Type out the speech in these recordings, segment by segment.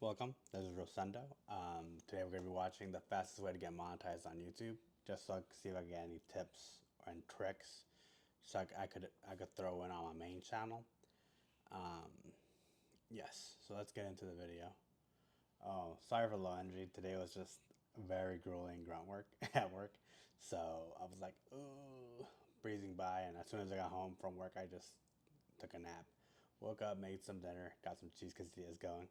Welcome, this is Rosendo. Today we're going to be watching the fastest way to get monetized on YouTube, just so I can see if I can get any tips and tricks, so I could throw in on my main channel. Yes, so let's get into the video. Oh, sorry for low energy. Today was just very grueling grunt work at work, so I was like, ooh, breezing by, and as soon as I got home from work, I just took a nap. Woke up, made some dinner, got some cheese quesadillas going.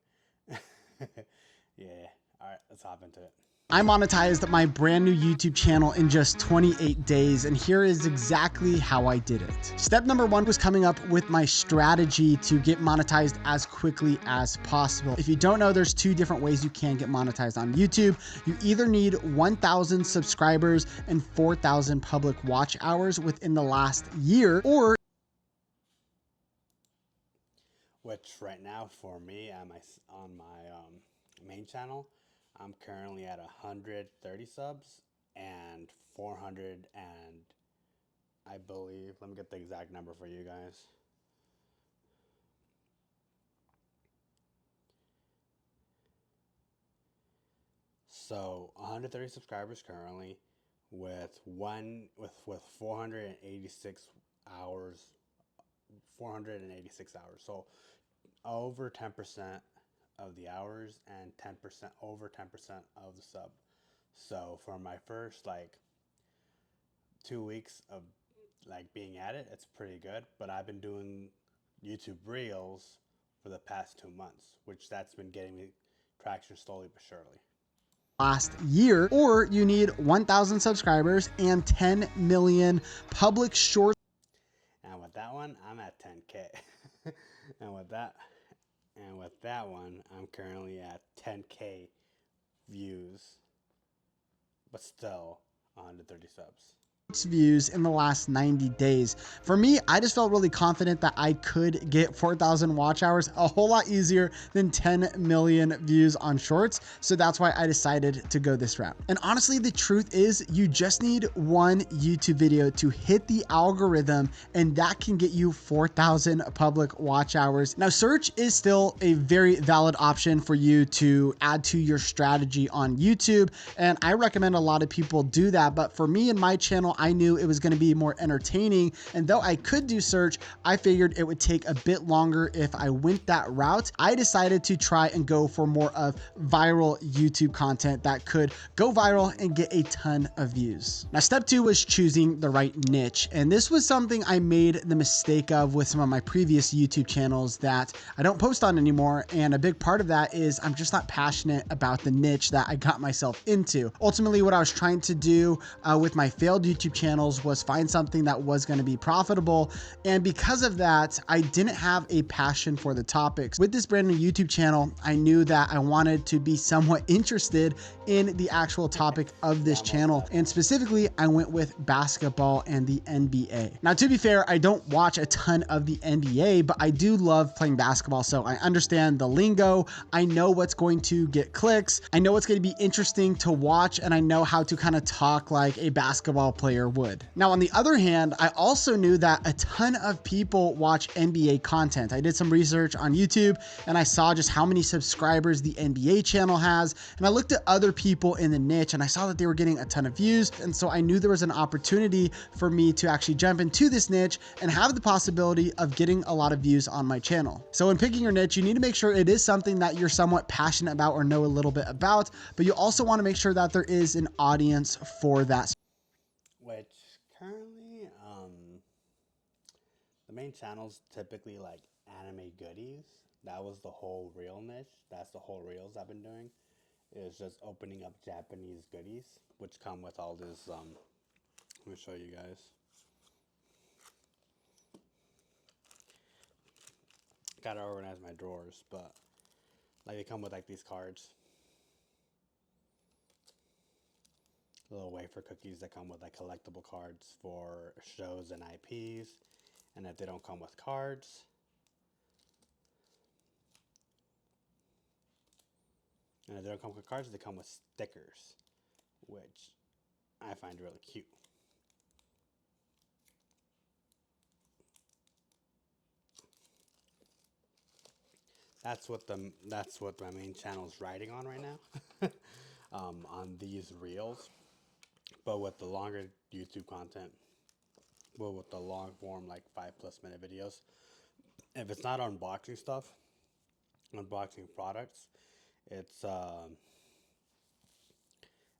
Yeah, alright, let's hop into it. I monetized my brand new YouTube channel in just 28 days, and here is exactly how I did it. Step number one was coming up with my strategy to get monetized as quickly as possible. If you don't know, there's two different ways you can get monetized on YouTube. You either need 1,000 subscribers and 4,000 public watch hours within the last year, or Which right now for me on my main channel, I'm currently at 130 subs and 400 and I believe, let me get the exact number for you guys. So 130 subscribers currently with 486 hours 486 hours. So over 10% of the hours and 10% over 10% of the sub. So for my first 2 weeks of being at it, it's pretty good. But I've been doing YouTube Reels for the past 2 months, which that's been getting me traction slowly but surely. last year, or you need 1,000 subscribers and 10 million public short. And with that one, I'm at 10K. and with that one, I'm currently at 10K views, but still 130 subs. Views in the last 90 days. For me, I just felt really confident that I could get 4,000 watch hours a whole lot easier than 10 million views on shorts. So that's why I decided to go this route. And honestly, the truth is you just need one YouTube video to hit the algorithm, and that can get you 4,000 public watch hours. Now, search is still a very valid option for you to add to your strategy on YouTube. And I recommend a lot of people do that. But for me and my channel, I knew it was going to be more entertaining. And though I could do search, I figured it would take a bit longer if I went that route. I decided to try and go for more of viral YouTube content that could go viral and get a ton of views. Now, step two was choosing the right niche. And this was something I made the mistake of with some of my previous YouTube channels that I don't post on anymore. And a big part of that is I'm just not passionate about the niche that I got myself into. Ultimately, what I was trying to do with my failed YouTube channels was find something that was going to be profitable. And because of that, I didn't have a passion for the topics. With this brand new YouTube channel, I knew that I wanted to be somewhat interested in the actual topic of this channel. And specifically, I went with basketball and the NBA. Now, to be fair, I don't watch a ton of the NBA, but I do love playing basketball. So I understand the lingo. I know what's going to get clicks. I know what's going to be interesting to watch. And I know how to kind of talk like a basketball player would. Now, on the other hand, I also knew that a ton of people watch NBA content. I did some research on YouTube and I saw just how many subscribers the NBA channel has. And I looked at other people in the niche and I saw that they were getting a ton of views. And so I knew there was an opportunity for me to actually jump into this niche and have the possibility of getting a lot of views on my channel. So when picking your niche, you need to make sure it is something that you're somewhat passionate about or know a little bit about, but you also want to make sure that there is an audience for that. Which currently, the main channel's typically like anime goodies. That was the whole reel niche. That's the whole reels I've been doing. Is just opening up Japanese goodies, which come with all this. Let me show you guys. Gotta organize my drawers, but they come with these cards. Little wafer cookies that come with collectible cards for shows and IPs. And if they don't come with cards, they come with stickers, which I find really cute. that's what my main channel is riding on right now, on these reels. But with the longer YouTube content, well, with the long form like 5+ minute videos, if it's not unboxing stuff, unboxing products, it's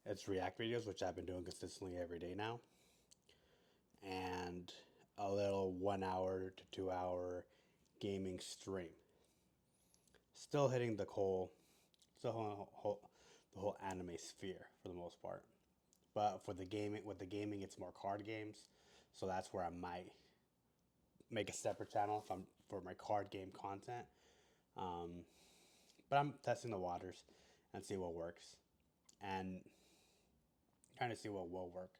it's ReAct videos, which I've been doing consistently every day now, and a little 1 hour to 2 hour gaming stream. Still hitting the whole anime sphere for the most part. But for the gaming, with the gaming, it's more card games, so that's where I might make a separate channel for my card game content. Um, but I'm testing the waters and see what works, and trying to see what will work.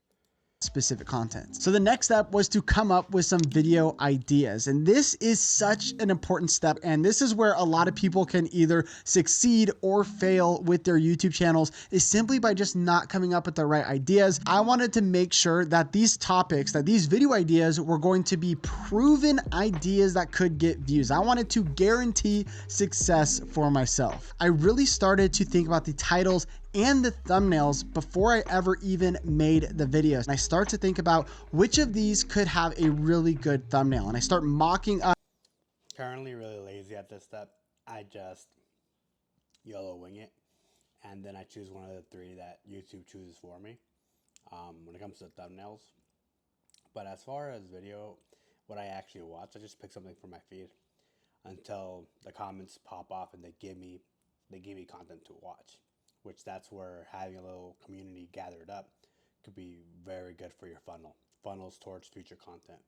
Specific content. So the next step was to come up with some video ideas. And this is such an important step. And this is where a lot of people can either succeed or fail with their YouTube channels, is simply by just not coming up with the right ideas. I wanted to make sure that these topics, that these video ideas were going to be proven ideas that could get views. I wanted to guarantee success for myself. I really started to think about the titles and the thumbnails before I ever even made the videos. And I start to think about which of these could have a really good thumbnail. And I start mocking up. Currently really lazy at this step. I just YOLO wing it, and then I choose one of the three that YouTube chooses for me when it comes to thumbnails. But as far as video, what I actually watch, I just pick something from my feed until the comments pop off and they give me content to watch. Which that's where having a little community gathered up could be very good for your funnels towards future content.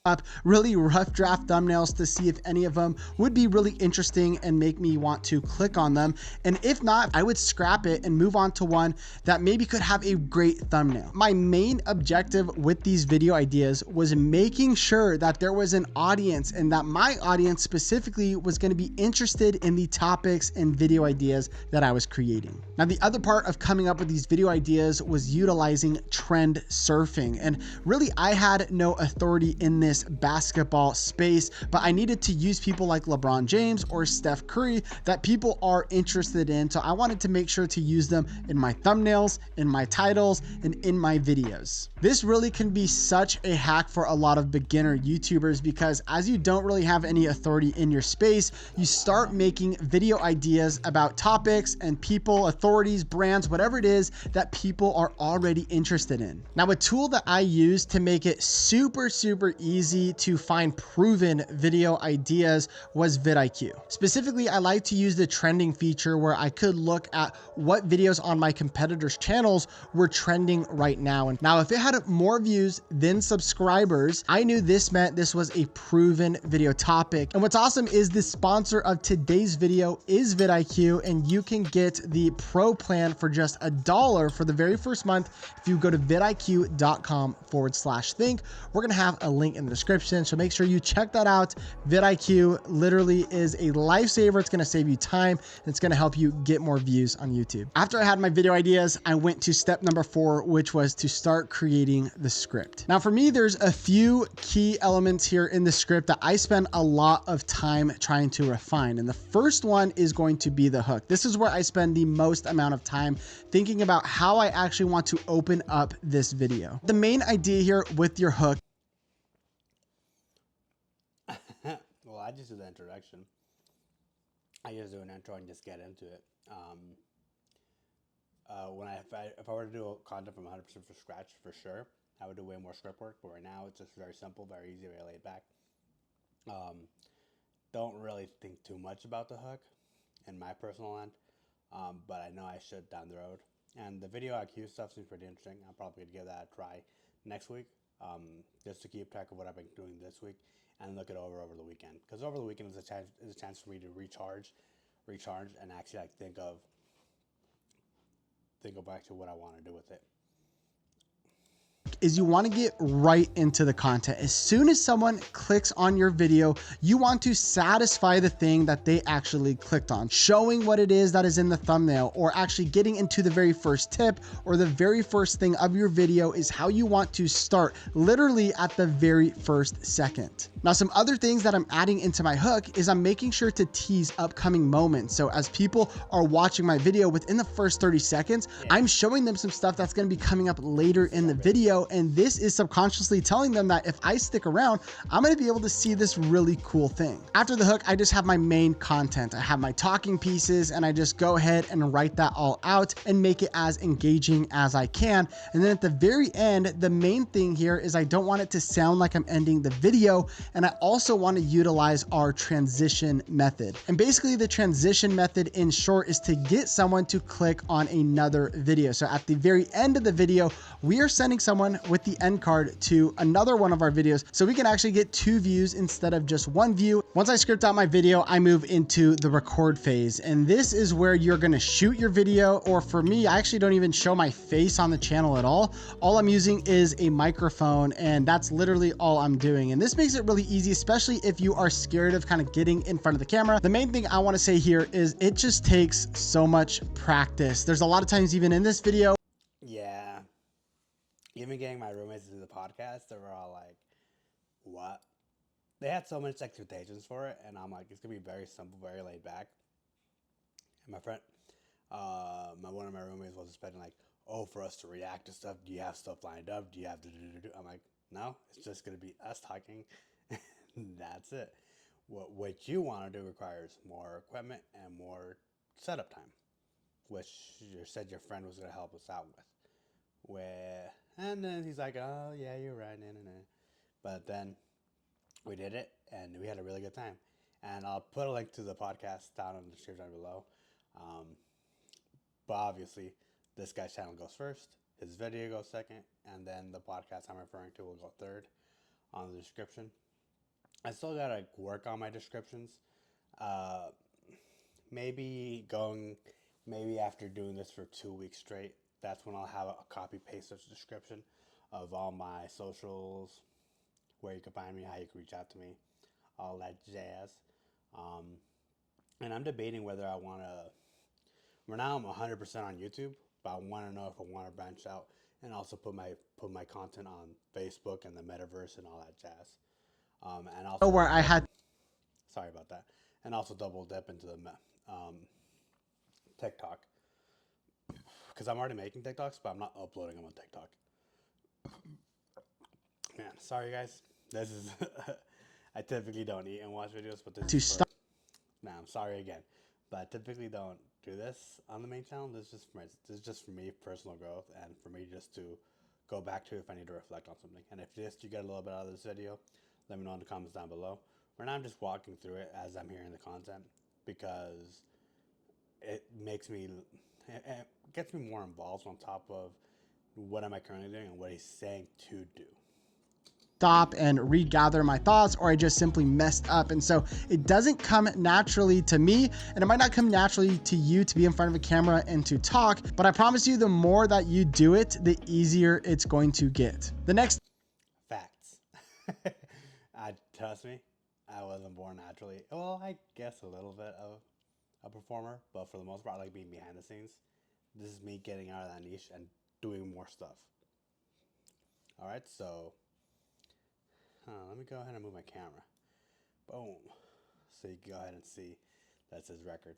Up really rough draft thumbnails to see if any of them would be really interesting and make me want to click on them. And if not, I would scrap it and move on to one that maybe could have a great thumbnail. My main objective with these video ideas was making sure that there was an audience, and that my audience specifically was going to be interested in the topics and video ideas that I was creating. Now, the other part of coming up with these video ideas was utilizing trend surfing. And really, I had no authority in this basketball space, but I needed to use people like LeBron James or Steph Curry that people are interested in. So I wanted to make sure to use them in my thumbnails, in my titles, and in my videos. This really can be such a hack for a lot of beginner YouTubers, because as you don't really have any authority in your space, you start making video ideas about topics and people, authorities, brands, whatever it is that people are already interested in. Now, a tool that I use to make it super easy to find proven video ideas was vidIQ. Specifically, I like to use the trending feature where I could look at what videos on my competitors' channels were trending right now. And now, if it had more views than subscribers, I knew this meant this was a proven video topic. And what's awesome is the sponsor of today's video is vidIQ, and you can get the pro plan for just $1 for the very first month if you go to vidiq.com/think. We're going to have a link in the description, so make sure you check that out. vidIQ literally is a lifesaver. It's going to save you time, and it's going to help you get more views on YouTube. After I had my video ideas, I went to step number 4, which was to start creating the script. Now, for me, there's a few key elements here in the script that I spend a lot of time trying to refine. And the first one is going to be the hook. This is where I spend the most amount of time thinking about how I actually want to open up this video. The main idea here with your hook. Well, I just do the introduction. I just do an intro and just get into it. If I were to do content from 100% from scratch, for sure, I would do way more script work. But right now, it's just very simple, very easy, very laid back. Don't really think too much about the hook in my personal end, but I know I should down the road. And the video IQ stuff seems pretty interesting. I'm probably gonna give that a try next week, just to keep track of what I've been doing this week and look it over the weekend. Because over the weekend is a chance for me to recharge, and actually like think of back to what I want to do with it. Is you want to get right into the content. As soon as someone clicks on your video, you want to satisfy the thing that they actually clicked on, showing what it is that is in the thumbnail, or actually getting into the very first tip or the very first thing of your video is how you want to start, literally at the very first second. Now, some other things that I'm adding into my hook is I'm making sure to tease upcoming moments. So as people are watching my video within the first 30 seconds, I'm showing them some stuff that's going to be coming up later in the video. And this is subconsciously telling them that if I stick around, I'm going to be able to see this really cool thing. After the hook, I just have my main content. I have my talking pieces, and I just go ahead and write that all out and make it as engaging as I can. And then at the very end, the main thing here is I don't want it to sound like I'm ending the video. And I also want to utilize our transition method. And basically the transition method in short is to get someone to click on another video. So at the very end of the video, we are sending someone with the end card to another one of our videos. So we can actually get 2 views instead of just 1 view. Once I script out my video, I move into the record phase. And this is where you're going to shoot your video. Or for me, I actually don't even show my face on the channel at all. All I'm using is a microphone, and that's literally all I'm doing. And this makes it really easy, especially if you are scared of kind of getting in front of the camera. The main thing I want to say here is it just takes so much practice. There's a lot of times even in this video. Yeah. Even getting my roommates into the podcast, they were all like, what? They had so much expectations for it, and I'm like, it's going to be very simple, very laid back. And my friend, one of my roommates was expecting like, oh, for us to react to stuff, do you have stuff lined up? Do you have to do? I'm like, no, it's just going to be us talking. That's it. What you want to do requires more equipment and more setup time, which you said your friend was going to help us out with. And then he's like, oh, yeah, you're right. Nah. But then we did it, and we had a really good time. And I'll put a link to the podcast down in the description below. But obviously, this guy's channel goes first, his video goes second, and then the podcast I'm referring to will go third on the description. I still gotta work on my descriptions. Uh, maybe after doing this for 2 weeks straight, that's when I'll have a copy paste description of all my socials, where you can find me, how you can reach out to me, all that jazz. Um, and I'm debating whether I want to. Right now, I'm 100% on YouTube, but I want to know if I want to branch out and also put my content on Facebook and the metaverse and all that jazz. And also Where I had sorry about that, and also double dip into the TikTok, because I'm already making TikToks, but I'm not uploading them on TikTok. Man, sorry guys. This is I typically don't eat and watch videos, but this to is for. stop. Man, I'm sorry again, but I typically don't do this on the main channel. This is just for me, personal growth, and for me just to go back to if I need to reflect on something. And if you get a little bit out of this video, let me know in the comments down below. Right now I'm just walking through it as I'm hearing the content, because it gets me more involved on top of what am I currently doing and what he's saying to do. Stop and regather my thoughts, or I just simply messed up. And so it doesn't come naturally to me, and it might not come naturally to you to be in front of a camera and to talk, but I promise you, the more that you do it, the easier it's going to get. The next Facts. Trust me, I wasn't born naturally. Well, I guess a little bit of a performer, but for the most part, I like being behind the scenes. This is me getting out of that niche and doing more stuff. All right, so let me go ahead and move my camera. Boom. So you can go ahead and see that's his record.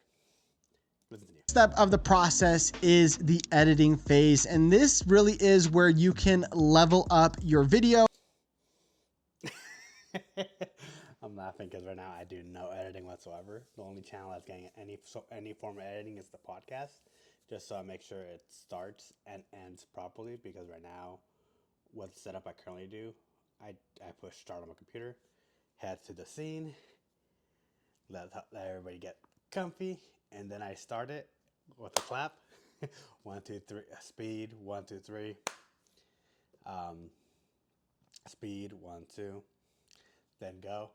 Listen to you. step of the process is the editing phase, and this really is where you can level up your video. I'm laughing because right now I do no editing whatsoever. The only channel that's getting any form of editing is the podcast, just so I make sure it starts and ends properly. Because right now, what setup I currently do, I push start on my computer, head to the scene, let everybody get comfy, and then I start it with a clap. 1, 2, 3, speed. 1, 2, 3. Speed. 1, 2. Then go.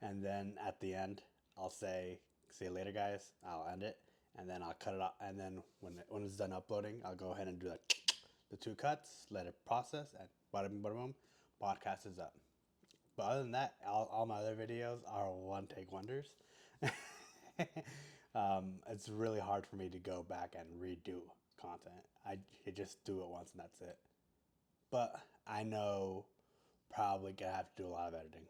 And then at the end, I'll say, "See you later, guys." I'll end it, and then I'll cut it off. And then when it's done uploading, I'll go ahead and do the 2 cuts, let it process, and bada boom, podcast is up. But other than that, all my other videos are one take wonders. It's really hard for me to go back and redo content. I just do it once and that's it. But I know probably gonna have to do a lot of editing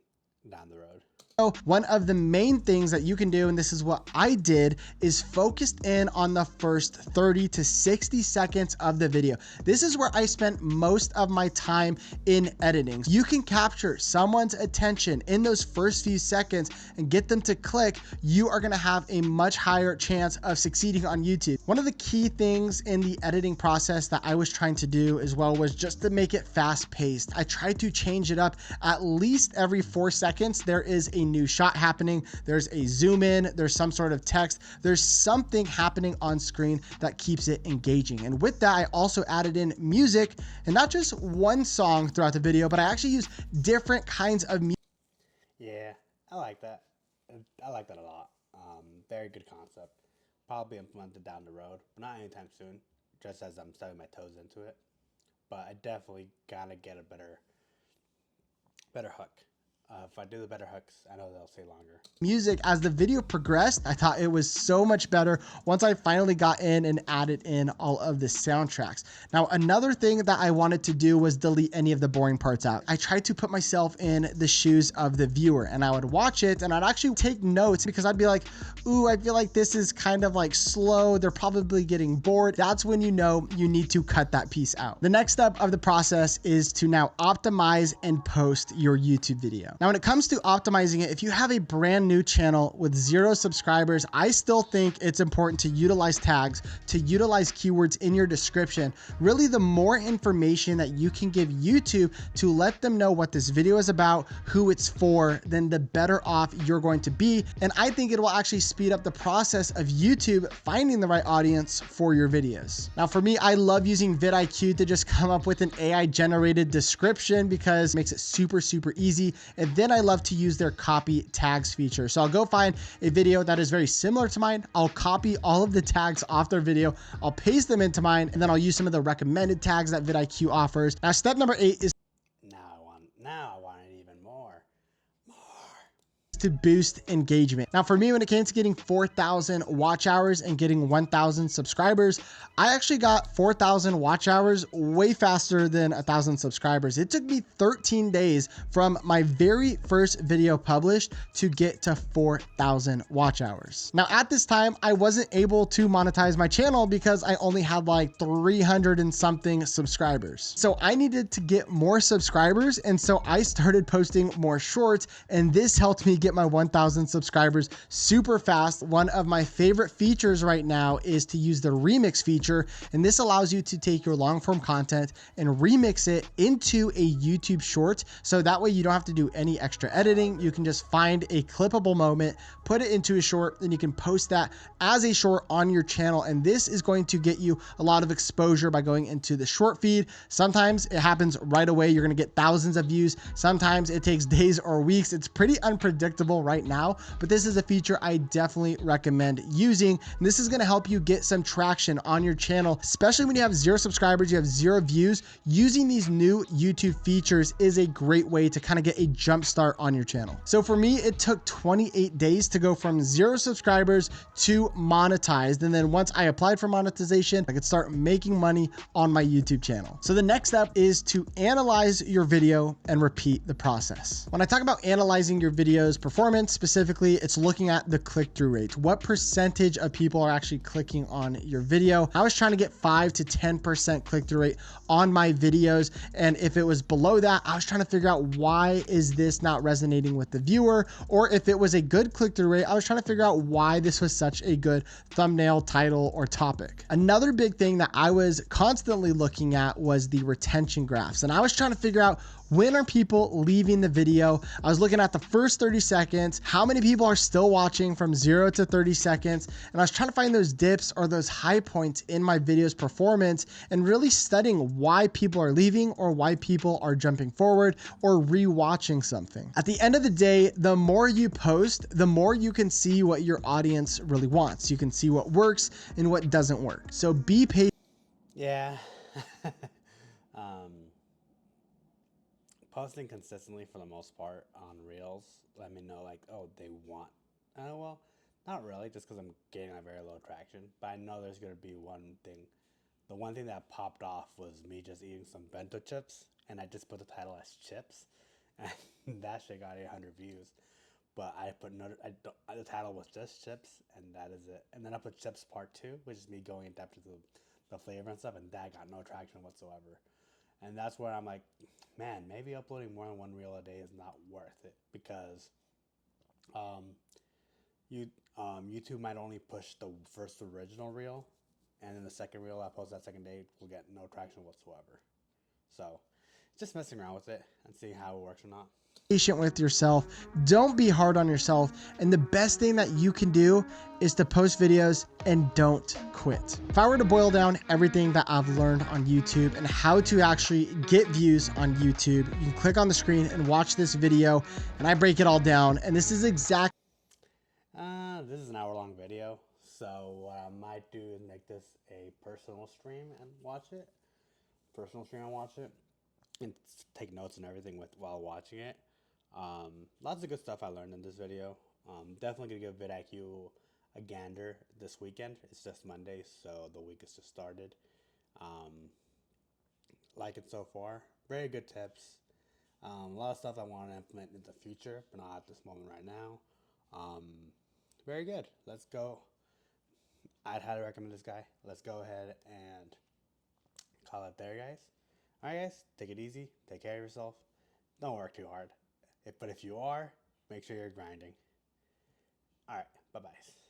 down the road. So one of the main things that you can do, and this is what I did, is focused in on the first 30 to 60 seconds of the video. This is where I spent most of my time in editing. You can capture someone's attention in those first few seconds and get them to click. You are gonna have a much higher chance of succeeding on YouTube. One of the key things in the editing process that I was trying to do as well was just to make it fast paced. I tried to change it up at least every 4 seconds. There is a new shot happening, there's a zoom in, there's some sort of text, there's something happening on screen that keeps it engaging. And with that, I also added in music, and not just one song throughout the video, but I actually use different kinds of music. Yeah, I like that. I like that a lot. Very good concept. Probably implemented down the road, but not anytime soon. Just as I'm stepping my toes into it, but I definitely gotta get a better hook. If I do the better hooks, I know they'll stay longer. Music as the video progressed, I thought it was so much better once I finally got in and added in all of the soundtracks. Now, another thing that I wanted to do was delete any of the boring parts out. I tried to put myself in the shoes of the viewer, and I would watch it and I'd actually take notes, because I'd be like, ooh, I feel like this is kind of like slow. They're probably getting bored. That's when you know you need to cut that piece out. The next step of the process is to now optimize and post your YouTube video. Now, when it comes to optimizing it, if you have a brand new channel with 0 subscribers, I still think it's important to utilize tags, to utilize keywords in your description. Really, the more information that you can give YouTube to let them know what this video is about, who it's for, then the better off you're going to be. And I think it will actually speed up the process of YouTube finding the right audience for your videos. Now, for me, I love using vidIQ to just come up with an AI generated description, because it makes it super easy. And then I love to use their copy tags feature. So I'll go find a video that is very similar to mine. I'll copy all of the tags off their video. I'll paste them into mine, and then I'll use some of the recommended tags that vidIQ offers. Now, step number 8 is Now I want it even more. to boost engagement. Now, for me, when it came to getting 4,000 watch hours and getting 1,000 subscribers, I actually got 4,000 watch hours way faster than 1,000 subscribers. It took me 13 days from my very first video published to get to 4,000 watch hours. Now, at this time, I wasn't able to monetize my channel because I only had like 300 and something subscribers. So I needed to get more subscribers. And so I started posting more shorts, and this helped me get my 1,000 subscribers super fast. One of my favorite features right now is to use the remix feature, and this allows you to take your long form content and remix it into a YouTube short. So that way you don't have to do any extra editing. You can just find a clippable moment, put it into a short, then you can post that as a short on your channel. And this is going to get you a lot of exposure by going into the short feed. Sometimes it happens right away. You're going to get thousands of views. Sometimes it takes days or weeks. It's pretty unpredictable right now, but this is a feature I definitely recommend using. And this is going to help you get some traction on your channel, especially when you have 0 subscribers, you have 0 views. Using these new YouTube features is a great way to kind of get a jump start on your channel. So for me, it took 28 days to go from 0 subscribers to monetized. And then once I applied for monetization, I could start making money on my YouTube channel. So the next step is to analyze your video and repeat the process. When I talk about analyzing your video's performance specifically, it's looking at the click-through rate. What percentage of people are actually clicking on your video? I was trying to get 5 to 10% click-through rate on my videos. And if it was below that, I was trying to figure out, why is this not resonating with the viewer? Or if it was a good click-through rate, I was trying to figure out why this was such a good thumbnail, title, or topic. Another big thing that I was constantly looking at was the retention graphs. And I was trying to figure out, when are people leaving the video? I was looking at the first 30 seconds, how many people are still watching from 0 to 30 seconds. And I was trying to find those dips or those high points in my video's performance, and really studying why people are leaving, or why people are jumping forward or rewatching something. At the end of the day, the more you post, the more you can see what your audience really wants. You can see what works and what doesn't work. So be patient. Yeah. Posting consistently for the most part on Reels let me know, like, oh, they want. Well, not really, just because I'm getting a very low traction. But I know there's going to be one thing. The one thing that popped off was me just eating some bento chips, and I just put the title as chips. and that shit got 800 views. But I put the title was just chips, and that is it. And then I put chips part two, which is me going in depth into the flavor and stuff, and that got no traction whatsoever. And that's where I'm like, man, maybe uploading more than one reel a day is not worth it because um, you YouTube might only push the first original reel, and then the second reel I post that second day will get no traction whatsoever. So just messing around with it and seeing how it works or not. Patient with yourself. Don't be hard on yourself. And the best thing that you can do is to post videos and don't quit. If I were to boil down everything that I've learned on YouTube and how to actually get views on YouTube, you can click on the screen and watch this video, and I break it all down. And this is exactly This is an hour-long video, so what I might do is make this a personal stream and watch it. And take notes and everything while watching it. Lots of good stuff I learned in this video. Definitely gonna give vidIQ a gander this weekend. It's just Monday, so the week has just started. Um, like it so far. Very good tips. A lot of stuff I want to implement in the future, but not at this moment right now. Um, very good. Let's go. I'd highly recommend this guy. Let's go ahead and call it there, guys. All right, guys. Take it easy. Take care of yourself. Don't work too hard. But if you are, make sure you're grinding. All right. Bye-bye.